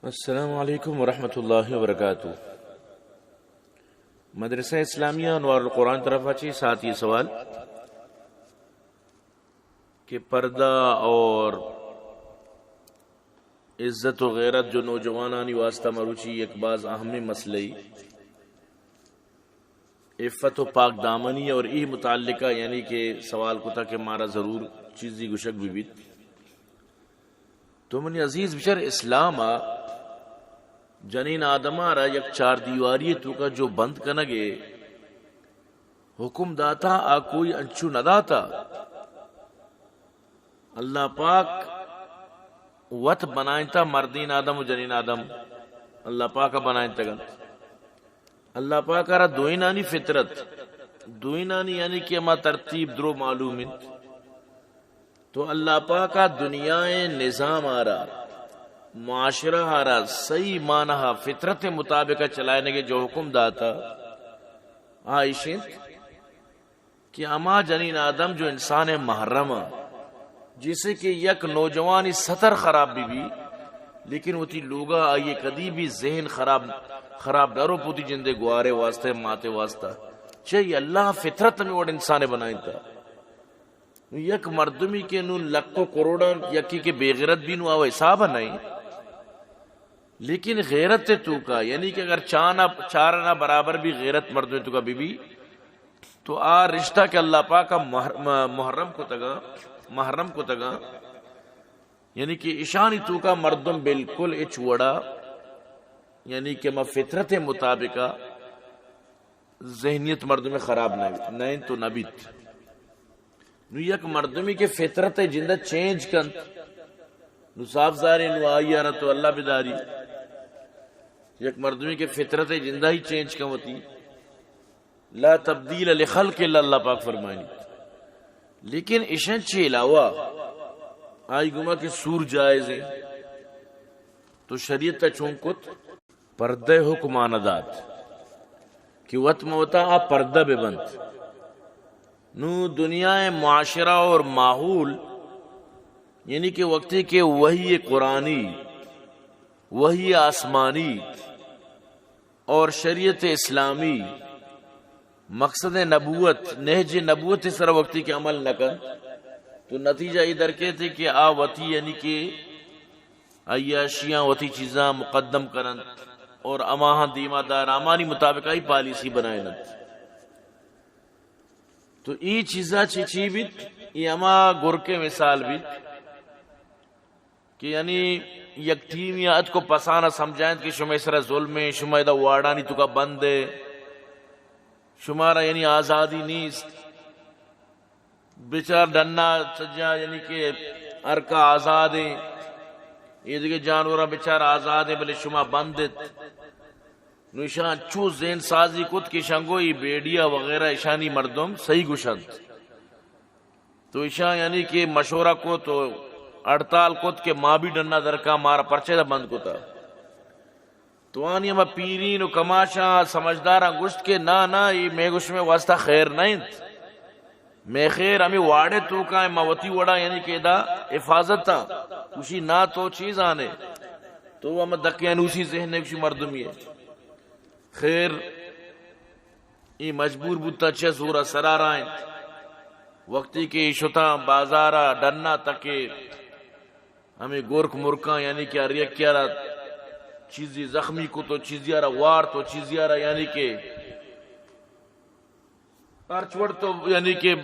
السلام علیکم ورحمۃ اللہ وبرکاتہ. مدرسہ اسلامیہ انوار القرآن طرف اچھی ساتھ یہ سوال کہ پردہ اور عزت و غیرت جو نوجوانانی واسطہ مروچی ایک بعض اہم مسئلے عفت و پاک دامنی اور ای متعلقہ یعنی کہ سوال کو تھا کہ مارا ضرور چیزی گشک بھی بیت تو منی عزیز بشر اسلام جنین آدم آرہ یک چار دیواری تو کا جو بند کنگے حکم داتا آ کوئی انچو نہ داتا. اللہ پاک وط بنائنتا مردین آدم و جنین آدم اللہ پاک بنائنتا گن. اللہ پاک آرہ دوئنانی فطرت دوئنانی یعنی کہ اما ترتیب درو معلوم تو اللہ پاک دنیا نظام آرہ معاشرہ ہارا صحیح معنی فطرت مطابق چلائنے کے جو حکم داتا آئیشن کہ اما جنین آدم جو انسان محرم جسے کہ یک نوجوانی سطر خراب بھی لیکن وہ تی لوگا آئیے کدی بھی ذہن خراب ڈرو پوتی جندے گوارے واسطے ماتے واسطہ چاہیے اللہ فطرت میں وڑ انسان بنائیں تا یک مردمی کے نون لکھو کروڑا یکی کے بے غیرت بھی نو آو حساب نہیں لیکن غیرت تو کا یعنی کہ اگر چارنا برابر بھی غیرت مرد میں تو کا بی تو آ رشتہ کہ اللہ پاک کا محرم کو تگا یعنی کہ اشانی تو کا مردم بالکل اچوڑا یعنی کہ ما فطرت مطابقہ ذہنیت مردم میں خراب نہیں تو نبیت نو یک مردمی کے فطرت جندہ چینج کن نو صاف ظاہر نو آئی آرہ تو اللہ بداری یک مردمی کے فطرت جندہ ہی چینج کن ہوتی لا تبدیل لخلق اللہ پاک فرمائنی. لیکن اشن چھ علاوہ آئی گما کہ سور جائز ہے تو شریعت تا چونکت پردہ حکمان داد کہ وقت موتا آپ پردہ بے بند نو دنیا معاشرہ اور ماحول یعنی کہ وقتی کہ وحی قرآنی وحی آسمانی اور شریعت اسلامی مقصد نبوت نہج نبوت اس طرح وقتی کے عمل نہ کر تو نتیجہ ادھر کے تھے کہ وطی یعنی کہ عیاشیاں وطی چیزاں مقدم کرن اور اماہاں دیمہ دار امانی مطابق ہی پالیسی بنائے نت تو ای چیزاں چی بیت ای اما گر کے مثال بیت کہ یعنی یک ٹیم یا ات کو پسانا سمجھائیں کہ شما اسرا ظلم ہے شما ادھا وارڈانی تو کا بند ہے شمارا یعنی آزادی نیست بچار ڈننا سجا یعنی کہ ارکا آزاد ہے یہ دیکھے جانورہ بچار آزاد ہے بلے شما بندت نو ایشان چو ذہن سازی کت کی شنگوئی بیڈیا وغیرہ ایشانی مردم صحیح گشند تو ایشان یعنی کہ مشورہ کو تو اڑتال کت کے ماں بھی ڈننا درکا مارا پرچے دا بند کتا تو آنی ہمیں پیرین و کماشا سمجھدارا گشت کے نا یہ میں گشت میں واسطہ خیر نہیں میں خیر ہمیں واڑے تو کا ہے موتی وڑا یعنی کہ دا حفاظت تا اسی نا تو چیز آنے تو ہمیں دقیان اسی ذہن ہے اسی مردمی ہے خیر یہ مجبور بودتا چھے سورہ سرارائیں وقتی کہ شتا بازارہ ڈرنا تکے ہمیں گورک مرکاں یعنی کہ ریک کیا رہا چیزی زخمی کو تو چیزی آرہ وار تو چیزی آرہ یعنی کہ ارچوڑ تو یعنی کہ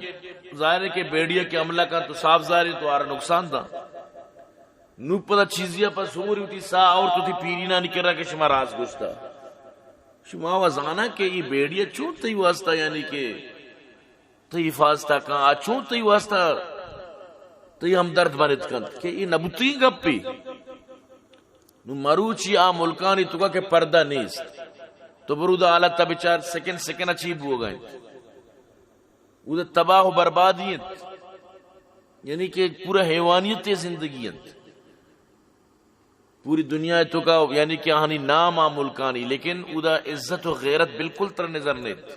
ظاہر ہے کہ بیڑیا کے عملہ کا تو صاف ظاہر تو آرہ نقصان تھا نو پتا چیزی پر سوری ہوتی سا اور تو تھی پیری نہ نکل رہا کہ شما راز گشتا شما وزانا کہ یہ بیڑیا چون تی واسطہ یعنی کہ تی حفاظتہ کہاں چون تی واسطہ تی ہمدرد بنت کند کہ یہ نبوتی گپی نو مروچی ملکانی تو کا کہ پردہ نیست تو برودہ حالت تا بچار سکن اچیب ہو گئے وہ تباہ و بربادیت یعنی کہ پورا حیوانیت زندگیت پوری دنیا تو کا یعنی کہ آہنی نام ملکانی لیکن ادا عزت و غیرت بالکل تر نظر نیت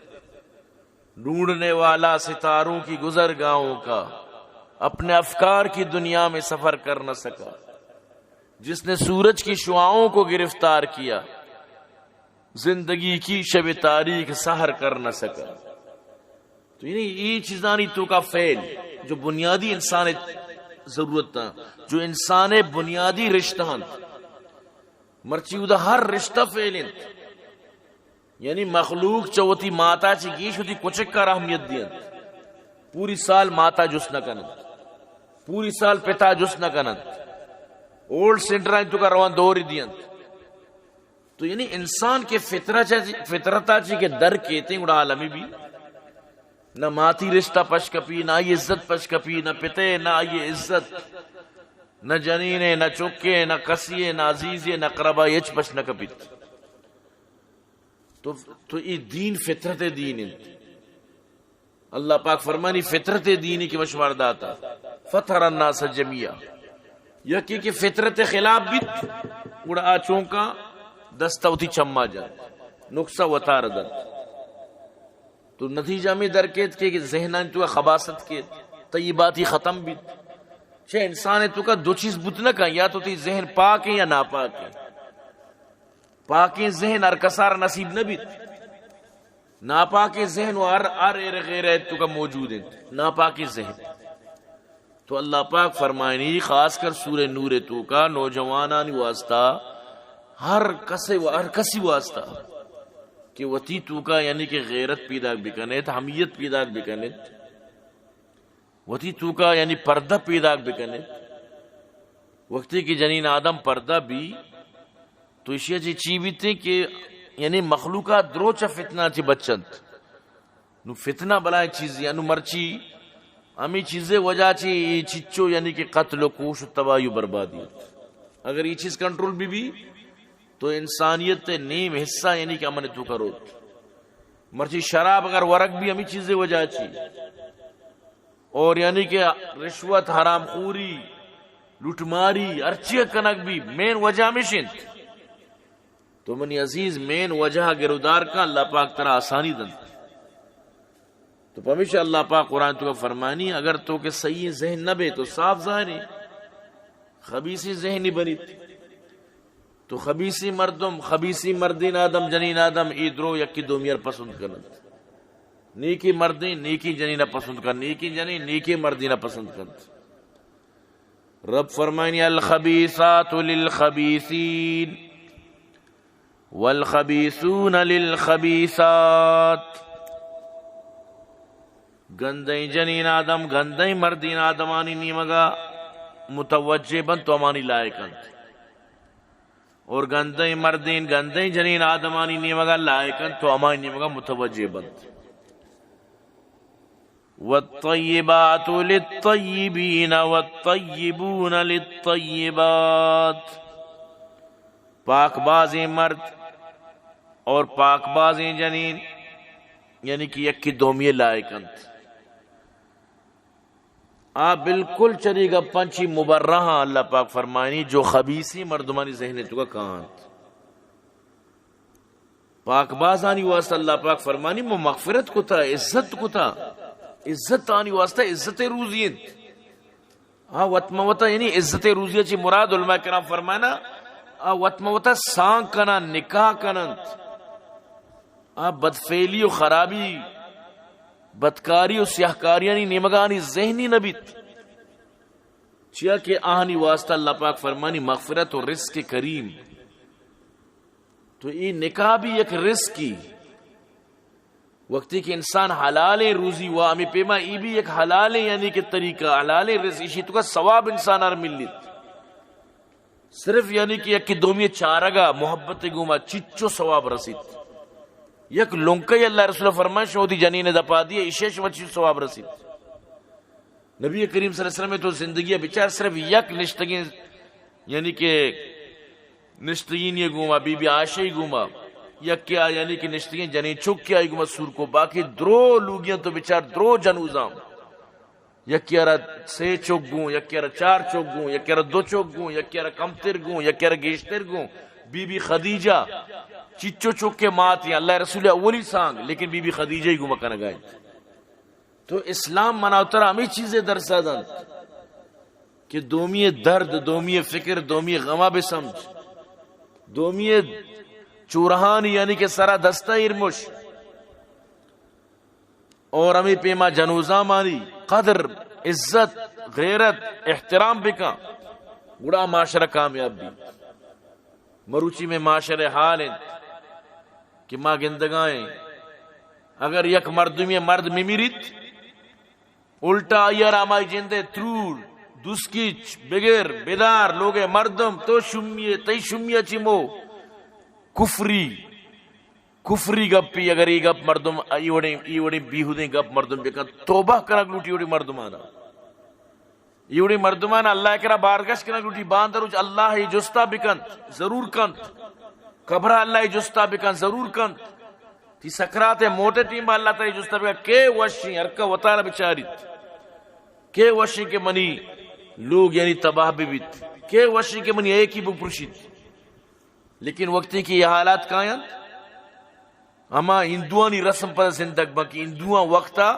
ڈھونڈنے والا ستاروں کی گزرگاہوں کا اپنے افکار کی دنیا میں سفر کر نہ سکا جس نے سورج کی شعاؤں کو گرفتار کیا، زندگی کی شب تاریخ سحر کر نہ سکا. تو یہ چیزانی تو کا فعل جو بنیادی انسان ضرورت تھا، جو انسان بنیادی رشتہ مرچی دا ہر رشتہ فعل یعنی مخلوق چوتی ماتا چی گیش ہوتی کچھ کر اہمیت دیا، پوری سال ماتا جس نہ کنند، پوری سال پتا جس نہ کنند، اولڈ سینٹر تو کا روان دوری دیا. تو یعنی انسان کے فطرتا چی کے در کہتے ہیں اڑا عالمی بھی نہ ماتی رشتہ پش کپی، نہ یہ عزت پش کپی، نہ پتے نہ یہ عزت، نہ جنینے نہ چکے نہ کسیے نہ عزیزے نہ قربا یچ پش نہ کپیت. تو یہ دین فطرت دین ہے. اللہ پاک فرمانی فطرت دینی کی مشوار داتا فطر الناس جميعا، یکی کہ فطرت خلاف بیت اڑا چونکا دستوتی چما جائے نقصہ وطاردن. تو نتیجہ میں درکیت کہ ذہنان تو خباست کے طیباتی ختم بیت چھے انسان تو کا دو چیز بتنا کا، یا تو تی ذہن پاک ہے یا ناپاک ہے. پاک ذہن ارکسار نصیب نہ بیت، ناپاک ذہن و ار غیر تو کا موجود ہے ناپاک ذہن. تو اللہ پاک فرمائنی خاص کر سورہ نور تو کا نوجوانان واسطہ ہر کسی واسطہ کہ وتی تو کا یعنی کہ غیرت پیدا بکنیت، حمیت پیدا بکنیت، وتی تو کا یعنی پردہ پیدا بکنیت. وقتی کی جنین آدم پردہ بھی تو اشیاء چی چی بیتے کہ یعنی مخلوقات دروچہ فتنہ چی بچند نو فتنہ بلائیں چیزیں انو مرچی ہمیں چیزیں وجہ چی چچو یعنی کہ قتل و کوش و تباہی و بربادیت. اگر یہ چیز کنٹرول بھی تو انسانیت نیم حصہ یعنی کہ امن تو کرو. مرچی شراب اگر ورق بھی ہمیں چیزیں وجہ چی، اور یعنی کہ رشوت حرام خوری لوٹ ماری ارچی کنک بھی مین وجہ میں شند. تو منی عزیز مین وجہ گرودار کا اللہ پاک ترہ آسانی دن. تو پمیشہ اللہ پاک قرآن تو کا فرمانی اگر تو کہ صحیح ذہن نہ بے تو صاف ظاہر ہے خبیثی ذہنی بنیت. تو خبیثی مردم خبیثی مردین آدم جنین آدم ایدرو یکی دومیر پسند کرند، نیکی مردین نیکی جنینہ پسند کرند، نیکی جنین نیکی مردینہ پسند کرند. رب فرمانی الخبیثات للخبیثین والخبیثون للخبیثات. گندئی جنین آدم گندئی مردین آدمانی نیمگا متوجہ بند تو امانی لائقند، اور گندئی مردین گندئی جنین آدمانی نیمگا لائقند تو امانی نیمگا متوجہ بند. والطیبات للطیبین والطیبون للطیبات. پاک بازی مرد اور پاک بازی جنین یعنی کہ یکی دومی لائقند. بالکل چلی گا پنچی مبرہاں اللہ پاک فرمائنی جو خبیثی مردمانی ذہن تو کا کانت پاک بازانی واسطہ اللہ پاک فرمانی مو مغفرت کو تھا عزت کو تھا عزت آنی واسطہ عزت روزیت. وطموتا یعنی عزت روزیت چی مراد علماء کرام فرمانا وطموتا سانک کنا نکاح کنند بدفعلی و خرابی بدکاری و سیاہکاریانی نمگانی ذہنی نبیت چیا کہ آہنی واسطہ اللہ پاک فرمانی مغفرت و رزق کریم. تو یہ نکاح بھی ایک رزق کی وقتی کہ انسان حلال روزی ہوا ہمیں پیما ای بھی ایک حلال یعنی کہ طریقہ حلال رزق اسی تو کا ثواب انسان آر ملیت. صرف یعنی کہ ایک دومی چارگا محبت گوما چچو ثواب رسید. یک لنکی اللہ رسول فرمائے شہودی جنین دپا دیا اشیش مچی ثواب رسید. نبی کریم صلی اللہ علیہ وسلم تو زندگی بچار صرف یک نشتگین یعنی کہ نشتگین یہ گوما بی بی عائشہ ہی گوما یک کیا یعنی کہ نشتگین جنین چک کیا ہی گوما سور کو باقی درو لوگیاں تو بچار درو جنوزاں یک کیا رہا سے چک گوں یک کیا رہا چار چک گوں یک کیا رہا دو چک گوں یک کیا رہا کم تر گوں یک کیا رہا گیشتر گوں. بی بی خدیجہ چچو چک کے ماتی اللہ رسول اولی سانگ لیکن بی بی خدیجہ ہی گو مکہ نگائیں. تو اسلام مناوتر ہمیں چیزیں درسا دن کہ دومی درد، دومی فکر، دومی غمہ بے سمجھ، دومی چورہان یعنی کہ سرا دستہ ارمش اور ہمیں پیما جنوزہ مانی قدر عزت غیرت احترام بکا گڑا معاشرہ کامیاب بھی. مروچی میں معاشرہ حال ہیں کہ ماں گندگائیں اگر یک مردمی مرد میمیریت الٹا آئیر آمائی جندے ترور دوسکیچ بگر بیدار لوگے مردم تو شمیے تی شمیے چیمو کفری گپی اگر ای گپ مردم ایوڑی بیہودیں گپ مردم بکن توبہ کرک لوٹی ایوڑی مردمانا ایوڑی مردمانا اللہ کرا بارگش کرک لوٹی باندروچ اللہ ہی جستا بکن ضرور کن قبرہ اللہ ہی جستا بکن ضرور کن تی سکرات موٹے ٹیم اللہ تعالی جستا بکن کے وشی ارکا وطارہ بچاریت کے وشی کے منی لوگ یعنی تباہ بیت کے وشی کے منی ایک ہی بپرشید. لیکن وقتی کی یہ حالات کائیں اما ہندوانی رسم پر زندگ باقی ہندوان وقتا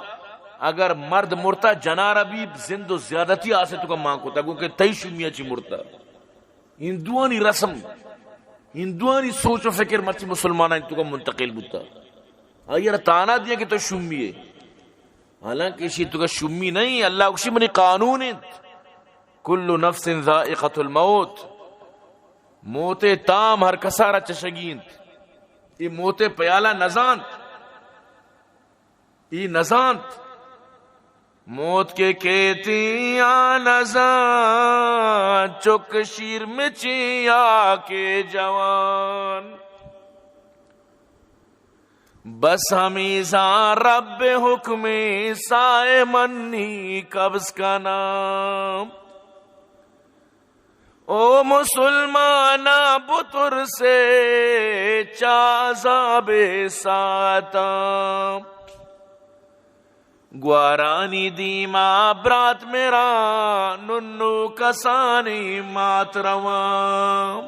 اگر مرد مرتا جنارا بھی زند و زیادتی آسے تو کا ماں کو تا کیونکہ تئی شمیہ چی مرتا. ہندوانی رسم ہندوانی سوچ و فکر مرچی مسلمانہ تو کا منتقل بوتا آئیر تانا دیا کہ تو شمی ہے حالانکہ اسی تو کا شمی نہیں. اللہ اکشی منی قانون ہے کل نفس ذائقۃ الموت موت تام ہر کسارا چشگیند یہ موت پیالہ نزانت یہ نزانت موت کے کہتی نزان چک شیر مچیا کے جوان بس ہمیزاں رب حکم سائے منی قبض کا نام او مسلمانہ بطر سے چازاب ساتا گوارانی دیما برات میرا ننو کسانی مات روان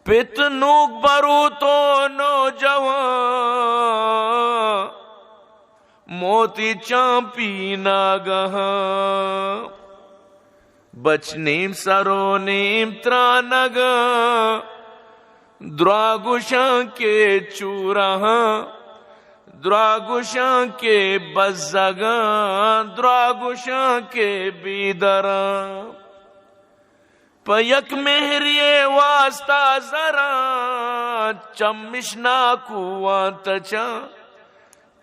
پت نوک برو تو نوجوان موتی چامپی ناگہاں بچ نیم سرو نیم ترانگا دراگوشاں کے چورہاں دراگوشاں کے بزگاں دراگوشاں کے بیدراں پیک مہریے واسطہ ذرا چمش ناکوان تچاں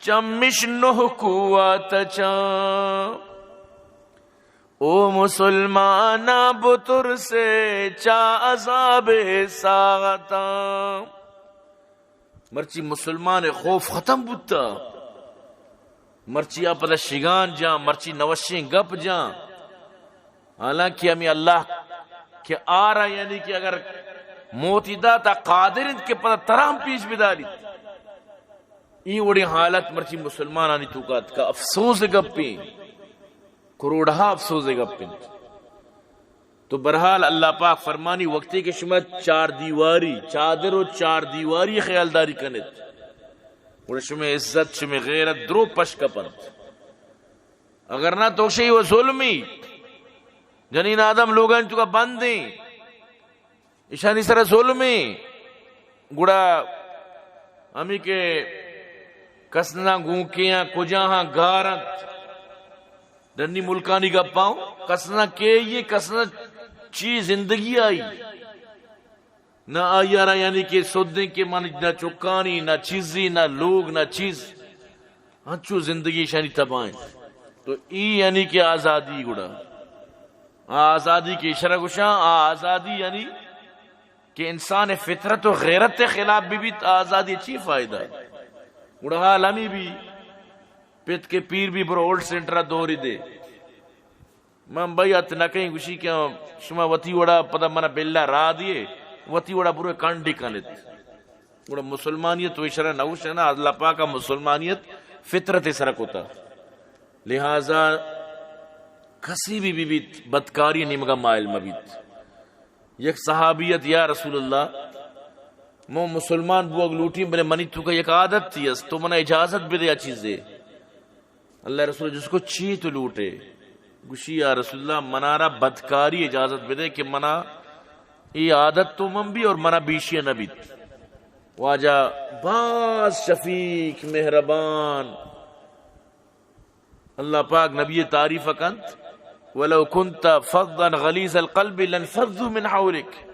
چمش نحکوان تچاں او مسلمانہ بطر سے چا عذاب ساغتا مرچی مسلمان خوف ختم بوتا مرچی آپ شگان جاں مرچی نوشیں گپ جاں حالانکہ ہمیں اللہ کہ آ رہا یعنی کہ اگر موتی داتا قادر کے پتہ ترام پیش بداری ای وڑی حالت مرچی مسلمان آنی توقات کا افسوس گپیں کروڑہا افسوس گپیں. تو برحال اللہ پاک فرمانی وقتی کے شما چار دیواری چادر و چار دیواری خیالداری کنت اور شما عزت شما غیرت درو پش کپنت اگر نہ تو شئی و ظلمی جنین آدم لوگان تو کا بندیں اشانی سر ظلمی گڑا ہمیں کے کسنا گونکیاں کجاہاں گارت دنی ملکانی کا پاؤں کسنا کے یہ کسنا چیز زندگی آئی نہ آئی آرہ یعنی کہ سودیں کے معنی نہ چکانی نہ چیزی نہ لوگ نہ چیز ہنچو زندگی شانی تبائیں. تو ای یعنی کہ آزادی گڑا آزادی کی اشارہ گشاں آزادی یعنی کہ انسان فطرت و غیرت خلاف بھی آزادی اچھی فائدہ گڑا حال ہمیں بھی پیت کے پیر بھی برو اولڈ سینٹرہ دوری دے میں بھائی ات نہ کہیں گوشی کیا شما وطی وڑا پدا منا بیلہ را دیے وطی وڑا برو کانڈی کانت وڑا مسلمانیت و اشارہ نوش ہے نا اللہ پاک کا مسلمانیت فطرت سرک ہوتا لہذا کسی بھی بیت بدکاری نمگا مائل مبیت. یک صحابیت یا رسول اللہ مو مسلمان بو اگلوٹی بلے منی تو کا یک عادت تھی تو منا اجازت بھی دیا چیز دے اللہ رسول جس کو چی تو لوٹے گوشی یا رسول اللہ منارا بدکاری اجازت بدے کہ منا یہ عادت تو من بھی اور منا بیشی نبی واجہ باز شفیق مہربان اللہ پاک نبی تعریف کنت وَلَوْ كُنْتَ فَضًّا غَلِيظَ الْقَلْبِ لَانْفَضُّوا مِنْ حَوْلِكَ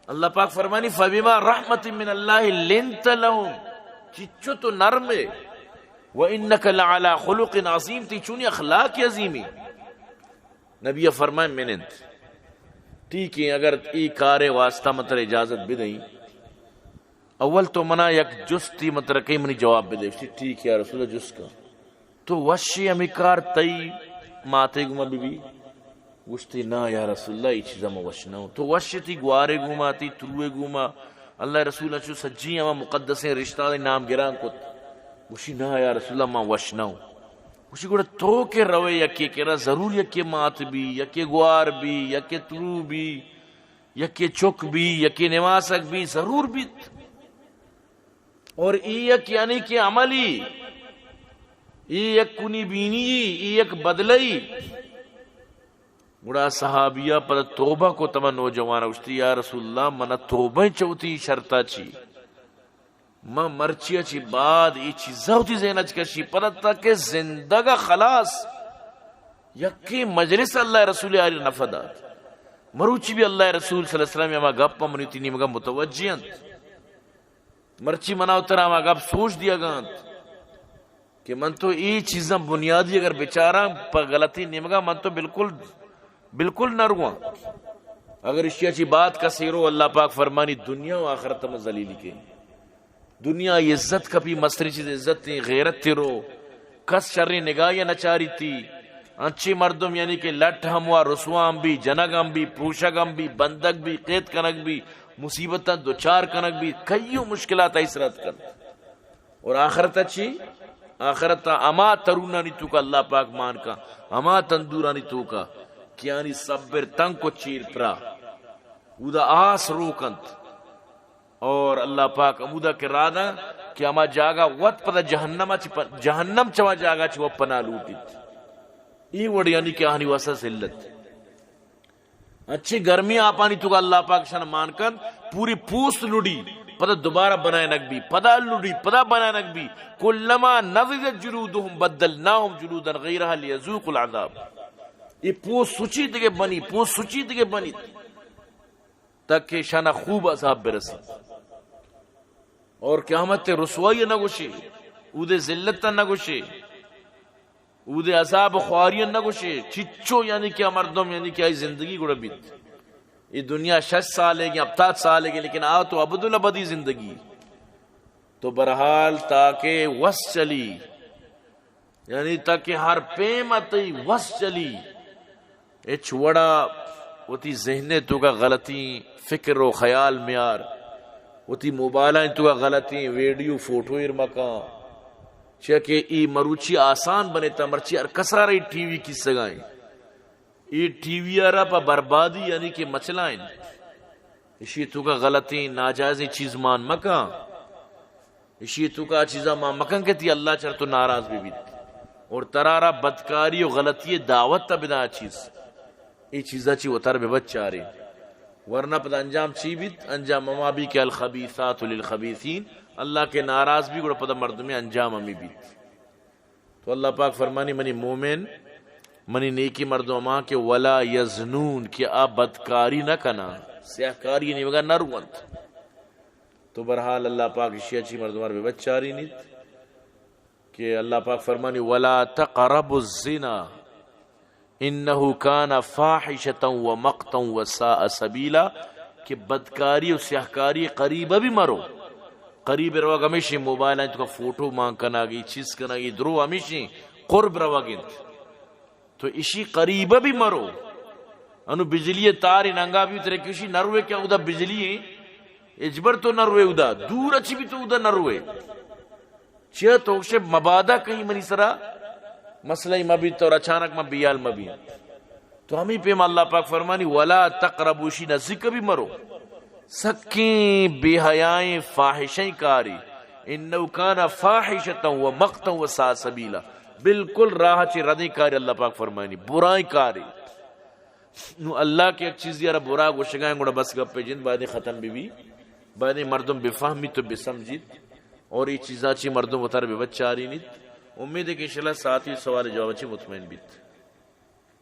اللہ پاک فرمانی فَبِمَا رَحْمَةٍ مِّنَ اللَّهِ لِنْتَ لَهُمْ چچو تو نرم ہے وَإِنَّكَ لَعَلَى خُلُقٍ عَظِيمٍ تی چونی اخلاق عظیمی نبی فرمائے مننت ٹھیک ہے اگر ای کار واسطہ مطر اجازت بھی دیں اول تو منا یک جستی مطر کئی منی جواب بھی دے ٹھیک ہے یا رسول اللہ جس کا تو وشی امیکار تئی ماتے گما بی بی گوشتی نا یا رسول اللہ ای چیزا ما وشنا ہوں تو وشتی گوارے گما تی تروے گما اللہ رسول اللہ چو سجی اما مقدسیں رشتہ دے نام گران کت گوشتی نا یا رسول اللہ ما وشنا ہوں گوشتی گوڑا تو کے روے یکی کرا ضرور یکی مات بھی یکی گوار بھی یکی ترو بھی یکی چک بھی یکی نواسک بھی ضرور بھی اور ای یک یعنی کہ عملی ای یک کنی بینی ای یک بدلئی گڑا صحابیہ پر توبہ کو تمہ نوجوانا گوشتی یا رسول اللہ منا توبہ چوتی شرطا چی ما مرچیا چی بعد ای چیزا ہوتی زینج کشی پرتا کہ زندگا خلاص یکی مجلس اللہ رسول آلی نفدات مروچی بھی اللہ رسول صلی اللہ علیہ وسلم اما گپا منیتی نیمگا متوجیانت مرچی مناو ترہ اما گپ سوچ دیا گانت کہ من تو ای چیزاں بنیادی اگر بیچارہ پر غلطی نیمگا من تو بالکل نہ رواں اگر اشیاء چی بات کا سیرو اللہ پاک فرمانی دنیا و آخرت میں ذلیلی کے دنیا عزت کبھی مستری چیز عزت تھی غیرت تھی رو کس شرری نگاہ نچاری تھی اچھی مردم یعنی کہ لٹ ہم و رسوا ہم بھی جنگ ہم بھی پوشک ہم بھی بندک بھی قید کنک بھی مصیبتاں دوچار کنک بھی کئیوں مشکلات ایسرت کر اور آخرت اچھی آخرت اما ترونانی تو کا اللہ پاک مان کا اما تندورانی تو کا کیانی صبر تنگ کو چیر پرا اودا آس روکنت اور اللہ پاک امودا کے رادا کہ اما جاگا وط پتا جہنم چوا جاگا چوا پنا لوٹیت ای وڑ یعنی کہ آہنی واسا سلت اچھی گرمی آپانی تو کا اللہ پاک شان مان کن پوری پوست لڑی پدا دوبارہ بنائے نک بھی پدا لڑی پدا بنائے نک بھی کلما نضجت جلودهم بدلناهم جلودا غیرها لیذوقوا العذاب یہ پوست سچی دگے بنی پوست سچی دگے بنی تاکہ شان خوب عذاب برسی اور قیامت رسوائی نہ گوشے اودے ذلت نہ گوشے اودے عذاب خواری نہ گوشے چچو یعنی کہ مردم یعنی کہ زندگی گڑا بیت یہ دنیا 6 سال ہے یا 7 سال ہے لیکن آ تو عبدالعبدی زندگی تو برحال تاکہ وس چلی یعنی تاکہ ہر پیمتی وس چلی اے چھوڑا ہوتی ذہنے تو کا غلطی فکر و خیال میار ہوتی موبائلیں تو کا غلطی ویڈیو فوٹو ارمکا کہ ای مروچی آسان بنے تا مرچی ار کسرا رہی ٹی وی کی سگائیں ای ٹی وی ارہ پا بربادی یعنی کہ مچلائیں اسی تو کا غلطی ناجائزی چیز مان مکا اسی تو کا چیزا مان مکن کہتی اللہ چر تو ناراض بھی بیت اور ترارا بدکاری و غلطی دعوت تا بدا چیز ای چیزا چی وطر بے بچ چارے ورنہ پتہ انجام چی بیت انجام اما بھی کہ الخبیثات للخبیثین اللہ کے ناراض بھی گوڑا پتہ مردم انجام امی بیت تو اللہ پاک فرمانی منی مومن منی نیکی مردم اما کہ ولا یزنون کہ آپ بدکاری نہ کنا سیاہکاری نہیں وگا نروانت تو برحال اللہ پاک اشیاء چی مردمار بے بچ چاری نیت کہ اللہ پاک فرمانی ولا تقربوا الزنا انہو کانا فاحشتا و مقتا و ساء سبیلا کہ بدکاری و سیاہکاری قریبہ بھی مرو قریب رواگ ہمیشہ موبائل آئیں تو کا فوٹو مانگ کنا گی چیز کنا گی درو ہمیشہ قرب رواگند تو اسی قریبہ بھی مرو انو بجلی تاری ننگا بھی ترے کیوشی نروے کیا ادا بجلی اجبر تو نروے ادا دور اچھی بھی تو ادا نروے چیہ توکشے مبادہ کہیں منی سرا مسئلہ مبیت اور اچانک مبیال مبی تو ہمیں پہ اللہ پاک فرمانی ولا تقربوشی نزک بھی مرو سکیں بے حیائیں فاحشیں کاری انہو کانا فاحشتا و مقتا و سا سبیلا بالکل راہ چی ردی کاری اللہ پاک فرمائنی برائی کاری نو اللہ کی ایک چیز یارا برا گوشگائیں گوڑا بس گپ پہ جن بعدی ختم بھی بعدی مردم بفہمی تو بسمجید اور یہ چیزاں چی مردم اتر بے بچاری نیت. امید ہے کہ انشاءاللہ ساتھی سوال جواب چی مطمئن بیت.